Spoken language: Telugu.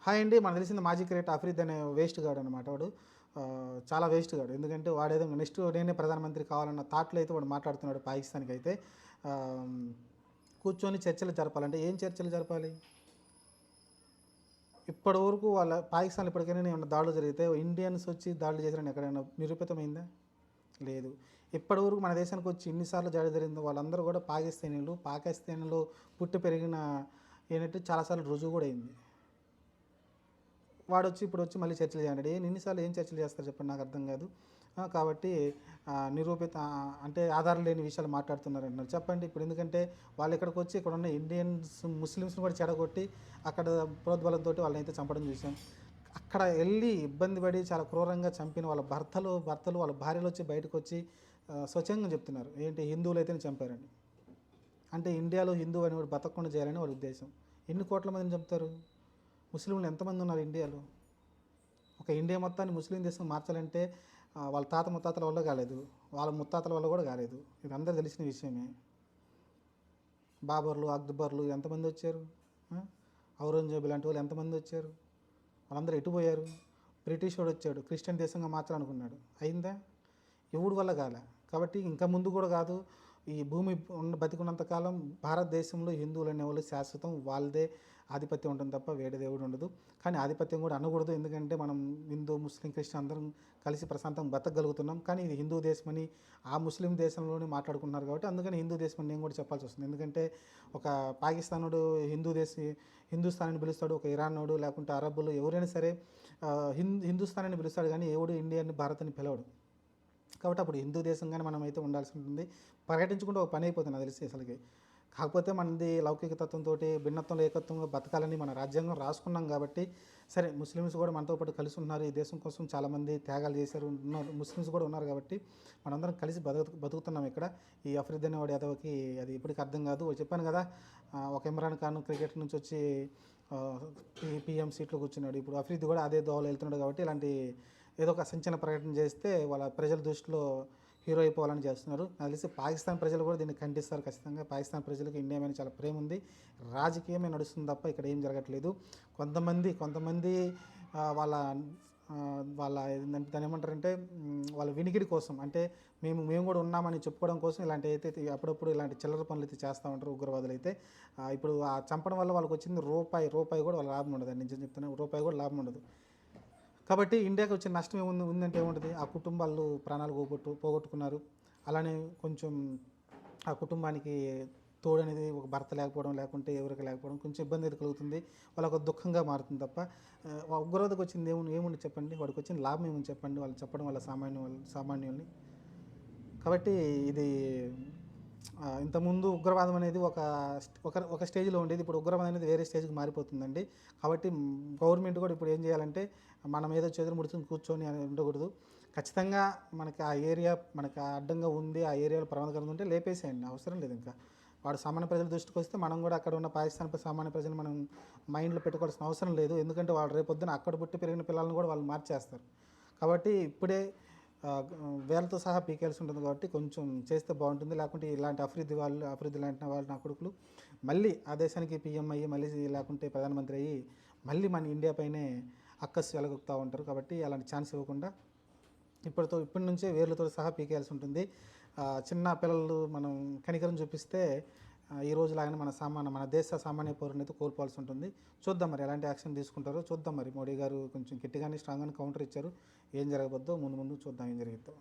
హాయ్ అండి. మనకు తెలిసింది మాజీ క్రికెటర్ అఫ్రీద్ అనే వేస్ట్ గాడు అనమాట వాడు. చాలా వేస్ట్ గాడు. ఎందుకంటే వాడేదో నెక్స్ట్ నేనే ప్రధానమంత్రి కావాలన్న థాట్‌లో అయితే వాడు మాట్లాడుతున్నాడు పాకిస్తాన్‌కైతే. ఆహ్, కూర్చొని చర్చలు జరపాలంటే ఏం చర్చలు జరపాలి? ఇప్పటి వరకు వాళ్ళ పాకిస్తాన్‌లో ఇప్పటికైనా ఏమన్నా దాడులు జరిగితే ఇండియన్స్ వచ్చి దాడులు చేశారని ఎక్కడైనా నిరూపితమైందా? లేదు. ఇప్పటివరకు మన దేశానికి వచ్చి ఎన్ని సార్లు దాడి జరిగిందో వాళ్ళందరూ కూడా పాకిస్తానీలు. పాకిస్తాన్‌లో పుట్టి పెరిగిన ఏంటంటే చాలా సార్లు రుజువు కూడా అయింది. వాడొచ్చి ఇప్పుడొచ్చి మళ్ళీ చర్చలు చేయంటాడు. ఎన్ని సార్లు ఏం చర్చలు చేస్తారు చెప్పండి, నాకు అర్థం కాదు. కాబట్టి నిరూపిత అంటే ఆధారం లేని విషయాలు మాట్లాడుతున్నారంటున్నారు. చెప్పండి ఇప్పుడు, ఎందుకంటే వాళ్ళు ఇక్కడికి వచ్చి ఇక్కడ ఉన్న ఇండియన్స్ ముస్లిమ్స్ని కూడా చెడగొట్టి అక్కడ ప్రోద్బలంతోటి వాళ్ళనైతే చంపడం చూసాం. అక్కడ వెళ్ళి ఇబ్బంది పడి చాలా క్రూరంగా చంపిన వాళ్ళ భర్తలు వాళ్ళ భార్యలు వచ్చి బయటకు వచ్చి స్వచ్ఛంగా చెప్తున్నారు ఏంటి, హిందువులు అయితేనే చంపారని. అంటే ఇండియాలో హిందువు అనేవాడు బతకకుండా చేయాలని వాళ్ళ ఉద్దేశం. ఎన్ని కోట్ల మందిని చంపుతారు? ముస్లింలు ఎంతమంది ఉన్నారు ఇండియాలో? ఒక ఇండియా మొత్తాన్ని ముస్లిం దేశం మార్చాలంటే వాళ్ళ తాత ముత్తాతల వల్ల కాలేదు, వాళ్ళ ముత్తాతల వల్ల కూడా కాలేదు. ఇది అందరూ తెలిసిన విషయమే. బాబర్లు, అక్బర్లు ఎంతమంది వచ్చారు? ఔరంగజేబు లాంటి వాళ్ళు ఎంతమంది వచ్చారు? వాళ్ళందరూ ఎటుపోయారు? బ్రిటిష్ వాడు వచ్చాడు, క్రిస్టియన్ దేశంగా మార్చాలనుకున్నాడు, అయిందా? ఎవడి వల్ల కాలే. కాబట్టి ఇంకా ముందు కూడా కాదు. ఈ భూమి బతికున్నంతకాలం భారతదేశంలో హిందువులు అనేవాళ్ళు శాశ్వతం, వాళ్ళదే ఆధిపత్యం ఉంటుంది తప్ప వేరే దేవుడు ఉండదు. కానీ ఆధిపత్యం కూడా అనకూడదు, ఎందుకంటే మనం హిందూ ముస్లిం క్రిస్టియన్ అందరం కలిసి ప్రశాంతంగా బతకగలుగుతున్నాం. కానీ ఇది హిందూ దేశమని ఆ ముస్లిం దేశంలోనే మాట్లాడుకుంటున్నారు కాబట్టి అందుకని హిందూ దేశం అని నేను కూడా చెప్పాల్సి వస్తుంది. ఎందుకంటే ఒక పాకిస్తానుడు హిందుస్థాన్ అని పిలుస్తాడు, ఒక ఇరానోడు లేకుంటే అరబ్బులు ఎవరైనా సరే హిందుస్థాన్ అని పిలుస్తాడు, కానీ ఎవడు ఇండియాని భారత్ అని పిలవడు. కాబట్టి అప్పుడు హిందూ దేశంగానే మనం అయితే ఉండాల్సి ఉంటుంది. పర్యటించుకుంటే ఒక పని అయిపోతుంది నాకు తెలిసి అసలుకి. కాకపోతే మనది లౌకిక తత్వంతో భిన్నత్వంలో ఏకత్వంగా బతకాలని మన రాజ్యాంగం రాసుకున్నాం కాబట్టి సరే, ముస్లిమ్స్ కూడా మనతో పాటు కలిసి ఉన్నారు. ఈ దేశం కోసం చాలామంది త్యాగాలు చేశారు, ఉన్నారు, ముస్లిమ్స్ కూడా ఉన్నారు. కాబట్టి మనందరం కలిసి బతుకుతున్నాం ఇక్కడ. ఈ అఫ్రీద్ అనేవాడు యాదవ్కి అది ఇప్పటికి అర్థం కాదు. చెప్పాను కదా, ఒక ఇమ్రాన్ ఖాన్ క్రికెట్ నుంచి వచ్చి పీఎం సీట్లో కూర్చున్నాడు. ఇప్పుడు అఫ్రీద్ కూడా అదే దోవలో వెళ్తున్నాడు. కాబట్టి ఇలాంటి ఏదో ఒక సంచలన ప్రకటన చేస్తే వాళ్ళ ప్రజల దృష్టిలో హీరో అయిపోవాలని చేస్తున్నారు. నాకు తెలిసి పాకిస్తాన్ ప్రజలు కూడా దీన్ని ఖండిస్తారు ఖచ్చితంగా. పాకిస్తాన్ ప్రజలకు ఇండియా మీద చాలా ప్రేమ ఉంది, రాజకీయమే నడుస్తుంది తప్ప ఇక్కడ ఏం జరగట్లేదు. కొంతమంది వాళ్ళ వాళ్ళ దాన్ని ఏమంటారంటే వాళ్ళ వినికిడి కోసం, అంటే మేము కూడా ఉన్నామని చెప్పుకోవడం కోసం ఇలాంటి అయితే అప్పుడప్పుడు ఇలాంటి చిల్లర పనులు అయితే చేస్తూ ఉంటారు ఉగ్రవాదులు అయితే. ఇప్పుడు ఆ చంపడం వల్ల వాళ్ళకి వచ్చింది రూపాయి కూడా వాళ్ళ లాభం ఉండదు. నిజం చెప్తున్నాను, రూపాయి కూడా లాభం ఉండదు. కాబట్టి ఇండియాకి వచ్చిన నష్టం ఉందంటే ఏముంటుంది? ఆ కుటుంబాలు ప్రాణాలు పోగొట్టుకున్నారు. అలానే కొంచెం ఆ కుటుంబానికి తోడు అనేది ఒక భర్త లేకపోవడం, లేకుంటే ఎవరికి లేకపోవడం కొంచెం ఇబ్బంది అయితే కలుగుతుంది. వాళ్ళకు దుఃఖంగా మారుతుంది తప్ప ఉగ్రవాదకు వచ్చింది ఏముంది చెప్పండి? వాడికి వచ్చిన లాభం ఏముంది చెప్పండి? వాళ్ళు చెప్పడం వల్ల సామాన్యుల్ని. కాబట్టి ఇది ఇంతకుముందు ఉగ్రవాదం అనేది ఒక స్టేజ్లో ఉండేది. ఇప్పుడు ఉగ్రవాదం అనేది వేరే స్టేజ్కి మారిపోతుందండి. కాబట్టి గవర్నమెంట్ కూడా ఇప్పుడు ఏం చేయాలంటే మనం ఏదో చేతులు ముడుచుకొని కూర్చొని అని ఉండకూడదు. ఖచ్చితంగా మనకి ఆ ఏరియా మనకి అడ్డంగా ఉంది, ఆ ఏరియాలో ప్రమాదకరంగా ఉంటే లేపేసేయండి, అవసరం లేదు. ఇంకా వాడు సామాన్య ప్రజల దృష్టికి వస్తే మనం కూడా అక్కడ ఉన్న పాకిస్తాన్ సామాన్య ప్రజలు మనం మైండ్లో పెట్టుకోవాల్సిన అవసరం లేదు. ఎందుకంటే వాళ్ళు రేపొద్దున అక్కడ పుట్టి పెరిగిన పిల్లలను కూడా వాళ్ళు మార్చేస్తారు. కాబట్టి ఇప్పుడే వేలతో సహా పీకేయాల్సి ఉంటుంది. కాబట్టి కొంచెం చేస్తే బాగుంటుంది. లేకుంటే ఇలాంటి అఫ్రీద్ లాంటి వాళ్ళు నా కొడుకులు మళ్ళీ ఆ దేశానికి పీఎం అయ్యి మళ్ళీ లేకుంటే ప్రధానమంత్రి అయ్యి మళ్ళీ మన ఇండియా పైనే అక్కసు వెలగొక్కుతూ ఉంటారు. కాబట్టి అలాంటి ఛాన్స్ ఇవ్వకుండా ఇప్పటి నుంచే వేర్లతో సహా పీకేయాల్సి ఉంటుంది. చిన్న పిల్లలు మనం కనికరం చూపిస్తే ఈ రోజులాగానే మన దేశ సామాన్య పౌరుని అయితే కోల్పోవాల్సి ఉంటుంది. చూద్దాం మరి ఎలాంటి యాక్షన్ తీసుకుంటారో చూద్దాం. మరి మోడీ గారు కొంచెం గట్టిగానే స్ట్రాంగ్గానే కౌంటర్ ఇచ్చారు. ఏం జరగబోద్దో ముందు చూద్దాం ఏం జరిగిద్దో.